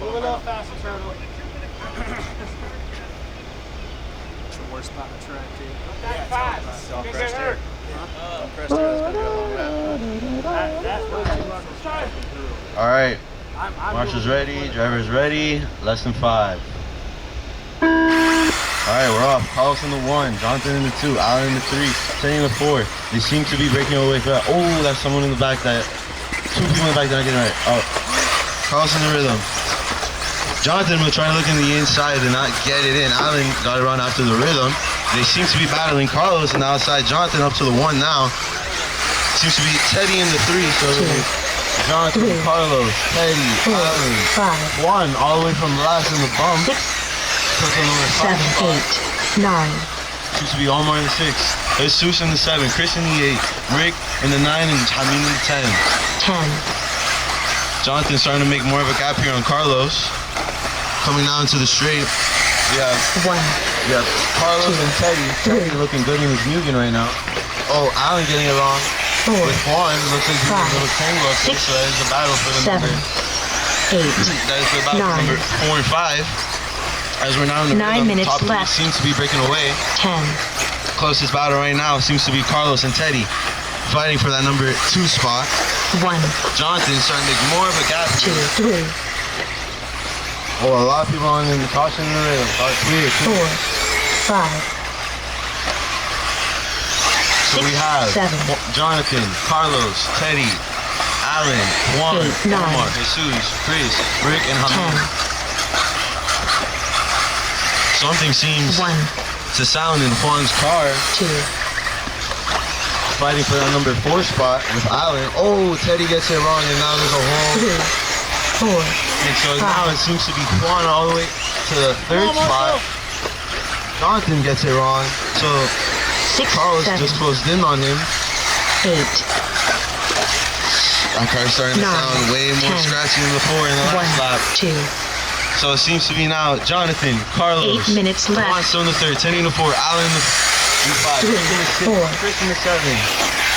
Move a little faster, Turtle. It's the worst spot to track, dude. That fast. Don't You press get here. hurt. Don't press here. That's gonna be a long lap. That's what I'm trying. All right. I'm Marshal's ready. Driver's ready. Less than 5. All right, we're off. Carlos in the 1, Johnathan in the 2, Allan in the 3, Teddy in the 4. They seem to be breaking away fast. Oh, that's someone in the back that. 2 people in the back that are getting right. Oh, Carlos in the rhythm. Johnathan will try to look in the inside and not get it in. Allan got it run after the rhythm. They seem to be battling Carlos on the outside. Johnathan up to the 1 now. Seems to be Teddy in the 3. So Johnathan, Carlos, Teddy, Allan, 1 all the way from last in the bump. 7, 8, 9. Seems to be Omar in the 6. Jesus in the 7. Chris in the 8. Rick in the 9 and Hameen in the 10. 10. Johnathan's starting to make more of a gap here on Carlos. Coming down to the straight. Yeah. 1. Yeah. Carlos and Teddy. Teddy looking good in his Mugen right now. Oh, Allan getting it wrong. 4. With Juan, looks like he's a little tangle up here, so that is a battle for the 7. number. 8. That is the battle for number 4 and 5. As we're now in the 9 rhythm, minutes top left. seems to be breaking away. 10. Closest battle right now seems to be Carlos and Teddy fighting for that number 2 spot. 1. Johnathan's starting to make more of a gap 2, here. 3. Oh, a lot of people on in the caution in the rhythm. Clear. 4, 5. So we have 7. Johnathan, Carlos, Teddy, Allan, Juan, 8, 9. Omar, Jesus, Chris, Rick, and Hameen. 10. Something seems 1. to sound in Juan's car. 2. Fighting for that number 4 spot with Allan. Oh, Teddy gets it wrong, and now there's a hole. 3, 4. And so now it seems to be Juan all the way to the 3rd spot. Johnathan gets it wrong, so 6, Carlos 7, just closed in on him. 8. That car's starting to 9, sound way more 10. scratchy than before in the 1, last lap. 2. So it seems to be now Johnathan, Carlos, 8 minutes left. Juan still in the 3rd, Teddy in the 4, Allan in the 5, 3, Rick in the 6, 4. Chris in the 7,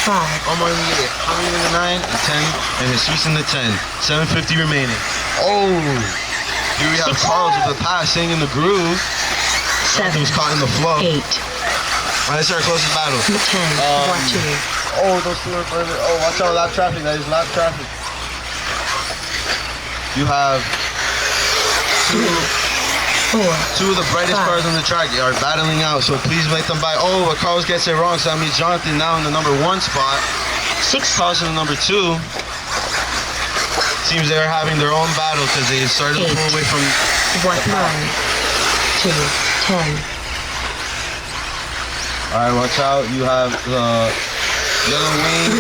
5. Omar in the 8, Hameen in the 9, and 10, and Jesus in the 10. 750 remaining. Oh! Here we have 6. Carlos with the pass, staying in the groove. 7. He was caught in the flow. 8. Alright, this is our closest battle. 10. 1, 2. Oh, those 2 are further. Oh, watch out, lap traffic. That is lap traffic. You have 2 of the brightest 5. cars on the track are battling out, so please make them by. Oh, but Carlos gets it wrong, so that means Johnathan now in the number 1 spot. 6. Carlos in the number 2. Seems they're having their own battle because they started to 8. pull away from 1, 9. 2, 10. Alright, watch out. You have the yellow wing,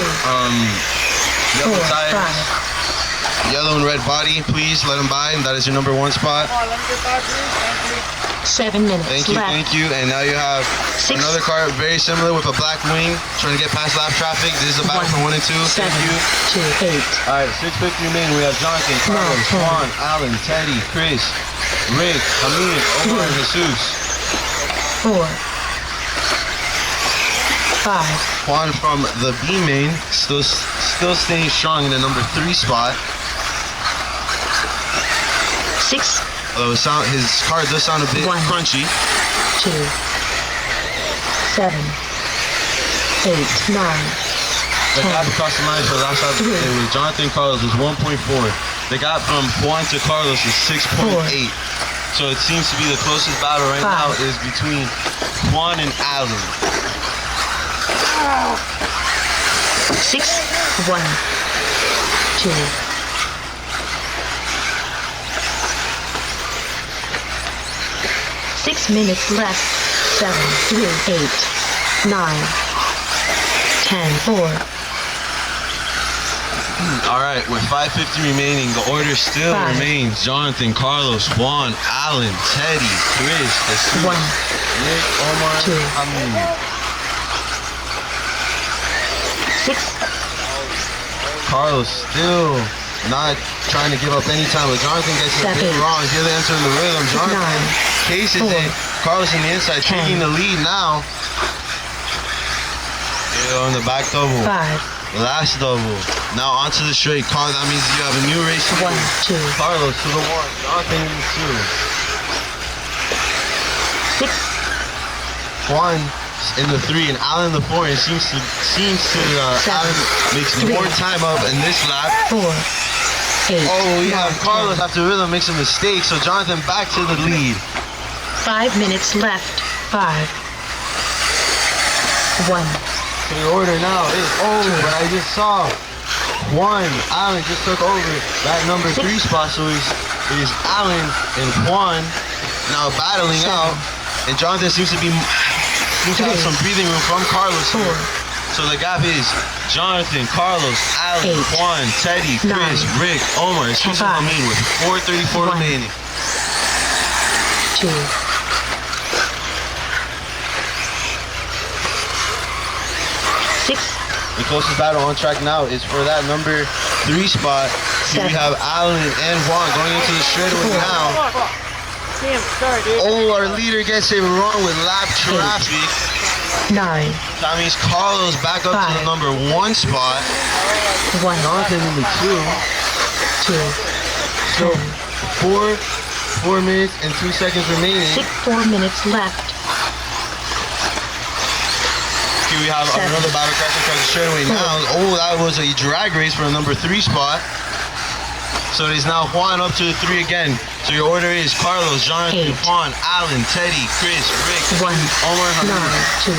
yellow 4, tires, 5. yellow and red body. Please let them by. That is your number 1 spot. Come on, let me get back, please. Thank you. 7 minutes left. Thank you. And now you have 6. another car very similar with a black wing trying to get past lap traffic. This is a battle for 1 and 2. 7, Thank you. 2, 8. Alright, 650 remaining. We have Johnathan, Carlos, 9, 10. Juan, Allan, Teddy, Chris, Rick, Hameen, Omar, and Jesus. 4, 5. Juan from the B main, still staying strong in the number 3 spot. 6. His car does sound a bit 1, crunchy. 2, 7, 8, 9. The gap across the line for the last lap with Johnathan Carlos is 1.4. The gap from Juan to Carlos is 6.8. So it seems to be the closest battle right now is between Juan and Allan. 6, 1, 2. 6 minutes left. 7, 3, 8, 9, 10, 4. Alright, with 550 remaining, the order still 5. remains Johnathan, Carlos, Juan, Allan, Teddy, Chris, Jesus, 1, Rick, Omar, 2. Hameen. 6. Carlos still not trying to give up any time, but Johnathan gets it a bit 7, wrong. Here they enter the rhythm. Johnathan 9, cases 4, it. Carlos on the inside, 10. taking the lead now. On the back double. 5, Last double. Now onto the straight. Carl, that means you have a new race. 1, 2, Carlos to the 1. Johnathan in the 2. 6, Juan in the 3 and Allan in the 4. It seems to Allan makes more time up in this lap. 4, 8. Oh, we have Carlos after rhythm makes a mistake, so Johnathan back to the lead. 5 minutes left. 5, 1. So the order now is but I just saw Juan. Allan just took over that number 3 spot, so it is Allan and Juan now battling out, and Johnathan seems to have some breathing room from Carlos here. So the gap is Johnathan, Carlos, Allan, 8, Juan, Teddy, Chris, 9, Rick, Omar, excuse me, I mean, with 4:34 1, remaining. 2, 6, The closest battle on track now is for that number 3 spot. Here we have Allan and Juan going into the straightaway now. Damn, sorry, dude. Oh, our leader gets it wrong with lap traffic. 9, That means Carlos back up to the 5, number 1 spot. 1, Johnathan in the 2. 2, So 4 minutes and 2 seconds remaining. 4 minutes left. Here we have 7, another battle crashing across the straightaway now. Oh, that was a drag race for the number 3 spot. So it is now Juan up to the 3 again. So your order is Carlos, Johnathan, 8, Juan, Allan, Teddy, Chris, Rick, 1, Omar, 9, 2,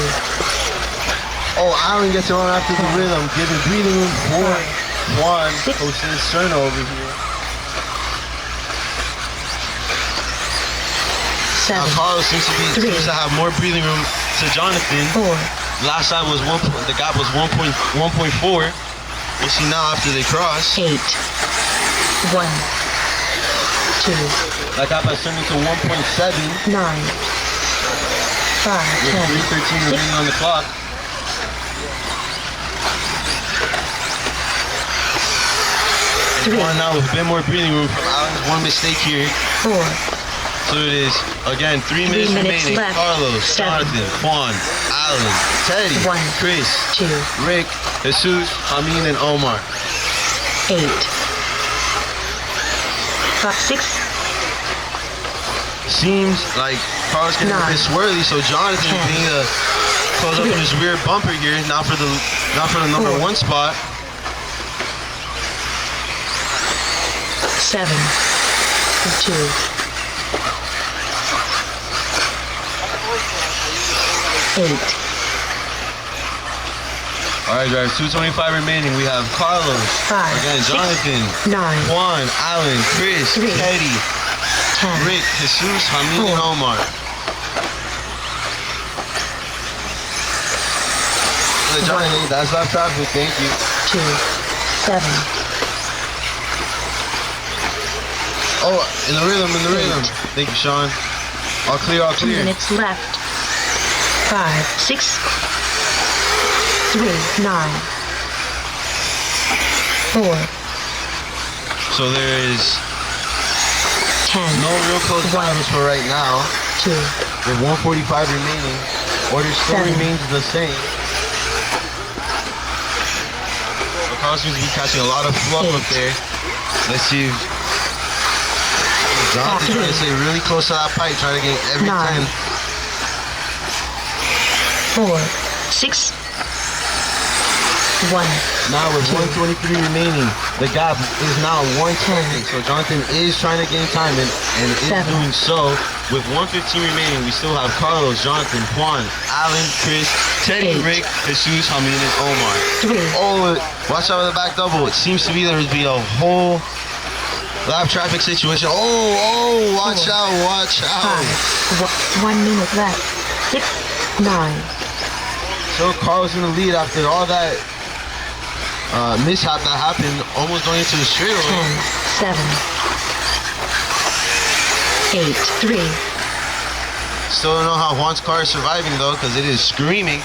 Oh, Allan gets it on after the rhythm, giving breathing room for Juan, 6, hosting Serna over here. 7, Now Carlos seems to have more breathing room to Johnathan. 4, Last time was the gap was 1.4. We'll see now after they cross. 8, 1, 2, That gap has turned into 1.7 9, 5, with 10, 3:13 remaining on the clock. And Juan now with a bit more breathing room from Allan's one mistake here. 4, So it is again 3 minutes minutes remaining. left. Carlos, 7, Johnathan, Juan, Allan, Teddy, 1, Chris, 2, Rick, Jesus, Amin, and Omar. 8, 5, 6, Seems like Carlos getting a 9, bit swirly, so Johnathan 10, being to close up in his rear bumper here. Now for the number 4, 1 spot. 7, 2, 8, All right, guys, 2:25 remaining. We have Carlos, 5, again, 6, Johnathan, 9, Juan, Allan, Chris, 3, Teddy, 10, Rick, Jesus, Amin, and 4, Omar. Johnathan, that's lap traffic. Thank you. 2, 7, Oh, in the rhythm. Thank you, Sean. All clear, all 2 clear. minutes left. 5, 6, 3, 9, 4, So there is 10, no real close 1, battles for right now. 2, With 1:45 remaining, order still 7, remains the same. Carlos seems to be catching a lot of fluff up there. Let's see if Johnathan trying to stay really close to that pipe, trying to get every 9, 10. 4, 6, 1, Now with 1:23 remaining, the gap is now 1:10. So Johnathan is trying to gain time and is 7, doing so. With 1:15 remaining, we still have Carlos, Johnathan, Juan, Allan, Chris, Teddy, 8, Rick, Jesus, Amin, and Omar. 3, Oh, watch out with the back double. It seems to be there would be a whole lap traffic situation. Oh, watch out, watch out. 5, 1 minute left. 6, 9, So Carlos in the lead after all that mishap that happened, almost going into the straightaway. 10, 7, 8, 3, Still don't know how Juan's car is surviving though, because it is screaming.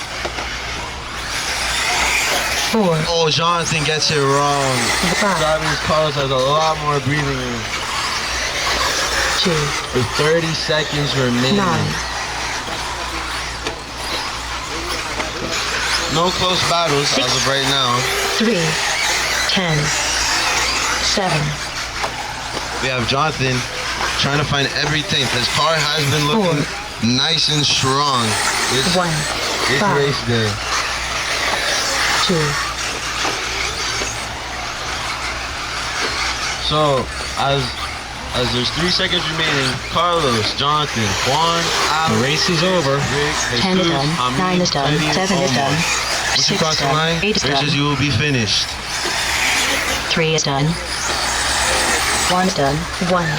4, Oh, Johnathan gets it wrong. 5, That means Carlos has a lot more breathing room. 2, With 30 seconds remaining. 9, No close battles 6, as of right now. 3, 10, 7, We have Jonathan trying to find everything. His car has been looking nice and strong. It's 1, it's 5, race day. 2. So as there's 3 seconds remaining, Carlos, Jonathan, Juan, Allan, The race is over. Rick, 10 is Jesus, done, Hamid, 9 is done, Teddy, 7 is Omar. done, Once 6 you is cross the done, line, 8 is done, Richards, you will be finished. 3 is done, 1 is done, 1.